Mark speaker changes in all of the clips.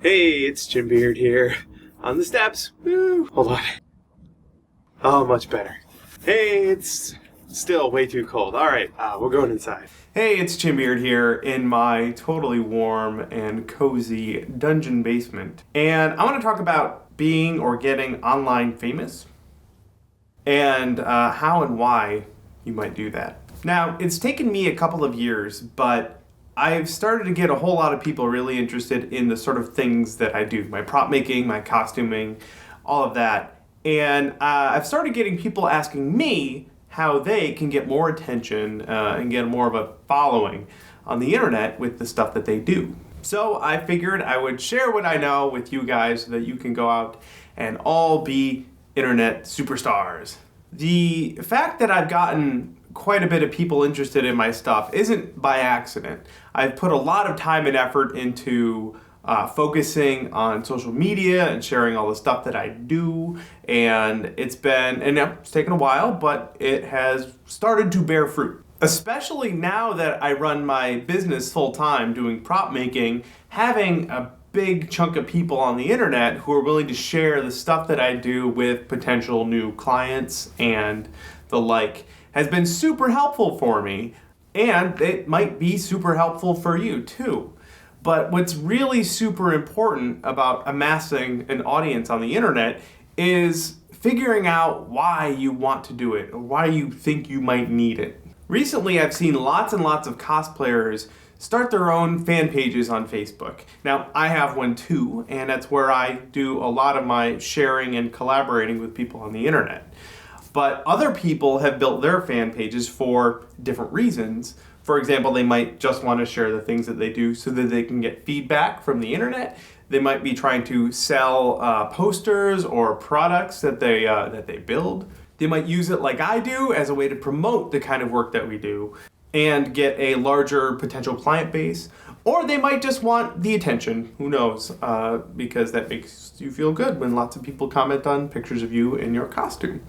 Speaker 1: Hey, it's Jim Beard here. On the steps. Woo! Hold on. Oh, much better. Hey, it's still way too cold. Alright, we're going inside.
Speaker 2: Hey, it's Jim Beard here in my totally warm and cozy dungeon basement. And I want to talk about being or getting online famous and how and why you might do that. Now, it's taken me a couple of years, but I've started to get a whole lot of people really interested in the sort of things that I do. My prop making, my costuming, all of that. And I've started getting people asking me how they can get more attention and get more of a following on the internet with the stuff that they do. So I figured I would share what I know with you guys so that you can go out and all be internet superstars. The fact that I've gotten quite a bit of people interested in my stuff isn't by accident. I've put a lot of time and effort into focusing on social media and sharing all the stuff that I do, and it's taken a while, but it has started to bear fruit. Especially now that I run my business full time doing prop making, having a big chunk of people on the internet who are willing to share the stuff that I do with potential new clients and the like has been super helpful for me, and it might be super helpful for you too. But what's really super important about amassing an audience on the internet is figuring out why you want to do it or why you think you might need it. Recently, I've seen lots and lots of cosplayers start their own fan pages on Facebook. Now, I have one too, and that's where I do a lot of my sharing and collaborating with people on the internet. But other people have built their fan pages for different reasons. For example, they might just want to share the things that they do so that they can get feedback from the internet. They might be trying to sell posters or products that they build. They might use it like I do as a way to promote the kind of work that we do and get a larger potential client base. Or they might just want the attention, who knows, because that makes you feel good when lots of people comment on pictures of you in your costume.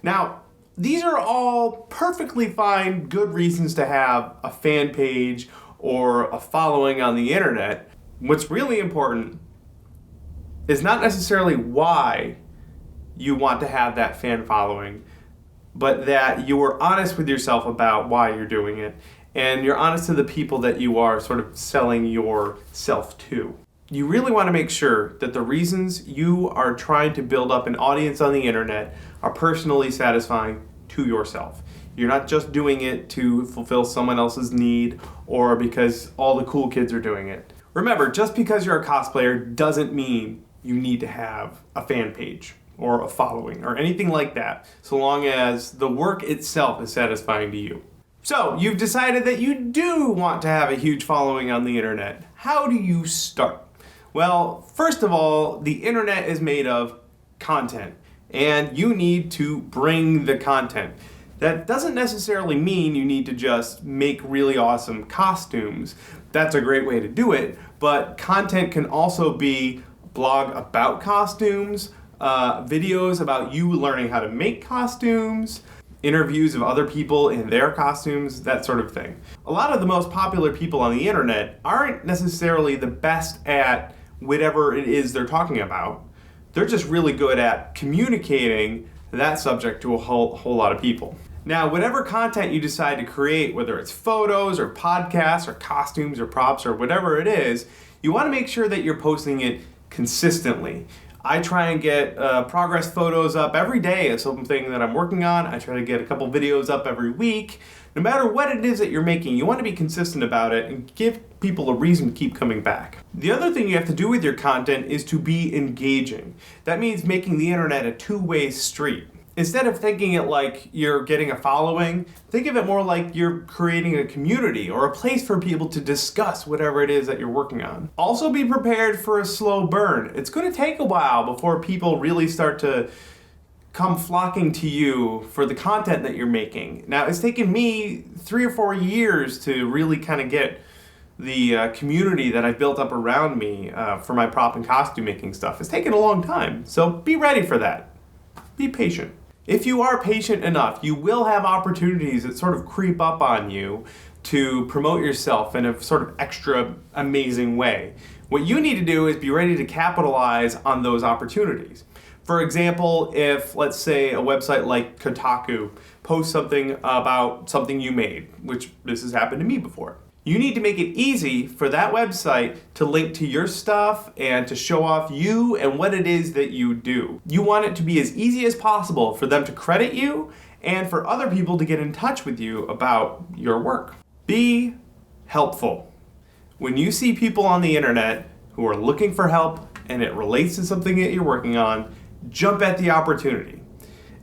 Speaker 2: Now, these are all perfectly fine, good reasons to have a fan page or a following on the internet. What's really important is not necessarily why you want to have that fan following, but that you are honest with yourself about why you're doing it, and you're honest to the people that you are sort of selling yourself to. You really want to make sure that the reasons you are trying to build up an audience on the internet are personally satisfying to yourself. You're not just doing it to fulfill someone else's need or because all the cool kids are doing it. Remember, just because you're a cosplayer doesn't mean you need to have a fan page or a following or anything like that, so long as the work itself is satisfying to you. So, you've decided that you do want to have a huge following on the internet. How do you start? Well, first of all, the internet is made of content, and you need to bring the content. That doesn't necessarily mean you need to just make really awesome costumes. That's a great way to do it, but content can also be blog about costumes, videos about you learning how to make costumes, interviews of other people in their costumes, that sort of thing. A lot of the most popular people on the internet aren't necessarily the best at whatever it is they're talking about. They're just really good at communicating that subject to a whole lot of people. Now, whatever content you decide to create, whether it's photos or podcasts or costumes or props or whatever it is, you want to make sure that you're posting it consistently. I try and get progress photos up every day of something that I'm working on. I try to get a couple videos up every week. No matter what it is that you're making, you want to be consistent about it and give people a reason to keep coming back. The other thing you have to do with your content is to be engaging. That means making the internet a two-way street. Instead of thinking it like you're getting a following, think of it more like you're creating a community or a place for people to discuss whatever it is that you're working on. Also be prepared for a slow burn. It's going to take a while before people really start to come flocking to you for the content that you're making. Now, it's taken me 3 or 4 years to really kind of get the community that I've built up around me for my prop and costume making stuff. It's taken a long time, so be ready for that. Be patient. If you are patient enough, you will have opportunities that sort of creep up on you to promote yourself in a sort of extra amazing way. What you need to do is be ready to capitalize on those opportunities. For example, if, let's say, a website like Kotaku posts something about something you made, which this has happened to me before, you need to make it easy for that website to link to your stuff and to show off you and what it is that you do. You want it to be as easy as possible for them to credit you and for other people to get in touch with you about your work. Be helpful. When you see people on the internet who are looking for help and it relates to something that you're working on, jump at the opportunity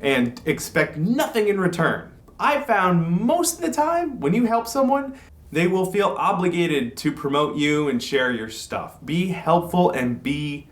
Speaker 2: and expect nothing in return. I've found most of the time when you help someone, they will feel obligated to promote you and share your stuff. Be helpful and be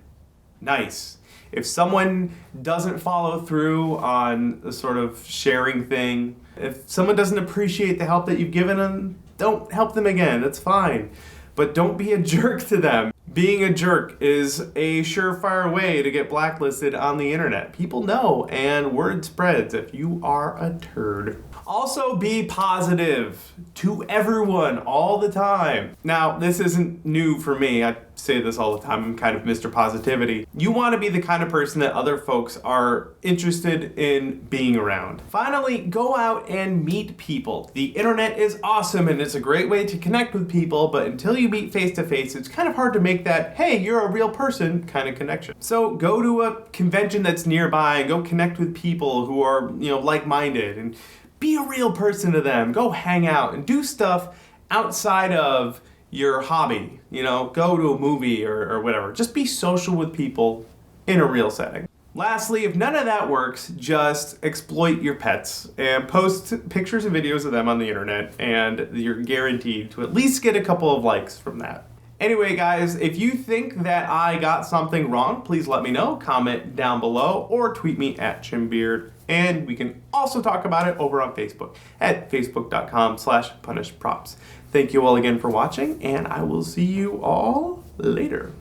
Speaker 2: nice. If someone doesn't follow through on the sort of sharing thing, if someone doesn't appreciate the help that you've given them, don't help them again. It's fine. But don't be a jerk to them. Being a jerk is a surefire way to get blacklisted on the internet. People know, and word spreads if you are a turd. Also, be positive to everyone all the time. Now, this isn't new for me. I say this all the time. I'm kind of Mr. Positivity. You want to be the kind of person that other folks are interested in being around. Finally, go out and meet people. The internet is awesome and it's a great way to connect with people, but until you meet face to face, it's kind of hard to make that, hey, you're a real person kind of connection. So go to a convention that's nearby and go connect with people who are, like-minded, and be a real person to them. Go hang out and do stuff outside of your hobby. Go to a movie or whatever. Just be social with people in a real setting. Lastly, if none of that works, just exploit your pets and post pictures and videos of them on the internet, and you're guaranteed to at least get a couple of likes from that. Anyway, guys, if you think that I got something wrong, please let me know. Comment down below or tweet me at ChimBeard. And we can also talk about it over on Facebook at facebook.com/punishedprops. Thank you all again for watching, and I will see you all later.